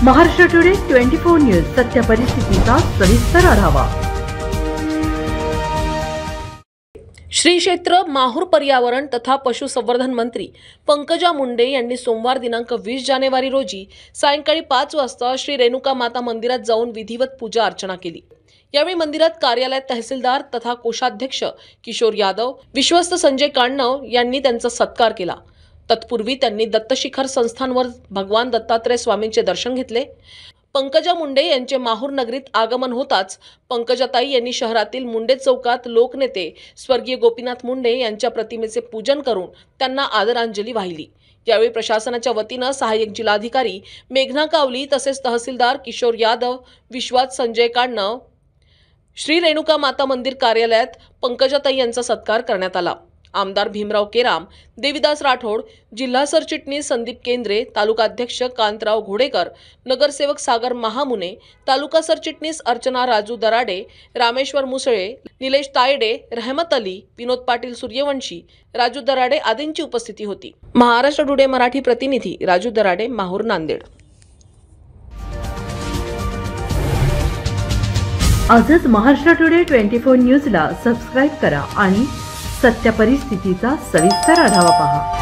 Maharashtra today 24 news सत्य परिस्थितीचा सविस्तर आढावा। श्री क्षेत्र माहूर पर्यावरण तथा पशुसंवर्धन मंत्री पंकजा मुंडे यांनी सोमवार दिनांक 20 जानेवारी रोजी सायंकाळी 5 वाजता श्री रेणुका माता मंदिरात जाऊन विधिवत पूजा अर्चना केली। यावेळी मंदिरात कार्यालयात तहसीलदार तथा कोषाध्यक्ष किशोर यादव, विश्वस्त संजय कांडणव यांनी त्यांचा सत्कार केला। तत्पूर्वी त्यांनी दत्तशिखर संस्थानवर भगवान दत्तात्रय स्वामींचे दर्शन घेतले। पंकजा मुंडे यांचे माहूर नगरीत आगमन होताच पंकजाताई यांनी शहरातील मुंडे चौकात लोकनेते स्वर्गीय गोपीनाथ मुंडे यांच्या प्रतिमेचे पूजन करून त्यांना आदरांजली वाहिली। यावेळी प्रशासनाच्या वतीने सहाय्यक जिल्हाधिकारी मेघना कावली तसेच तहसीलदार किशोर यादव, विश्वास संजय कांडणव, श्री रेणुका माता मंदिर कार्यालयात पंकजाताई यांचा सत्कार करण्यात आला। आमदार भीमराव केराम, देविदास राठोड, जिल्हा सरचिटणीस संदीप केंद्रे, तालुका अध्यक्ष कांतराव घोडेकर, नगरसेवक सागर महामुने, तालुका सरचिटणीस अर्चना राजू दराडे, रामेश्वर मुसळे, निलेश तायडे, रहमत अली, विनोद पाटील सूर्यवंशी, राजू दराडे आदींची उपस्थिती होती। महाराष्ट्र टुडे मराठी प्रतिनिधी राजू दराडे, माहूर, नांदेड। आजच महाराष्ट्र टुडे 24 न्यूजला सबस्क्राइब करा आणि सत्य परिस्थितीचा सविस्तर आढावा पहा।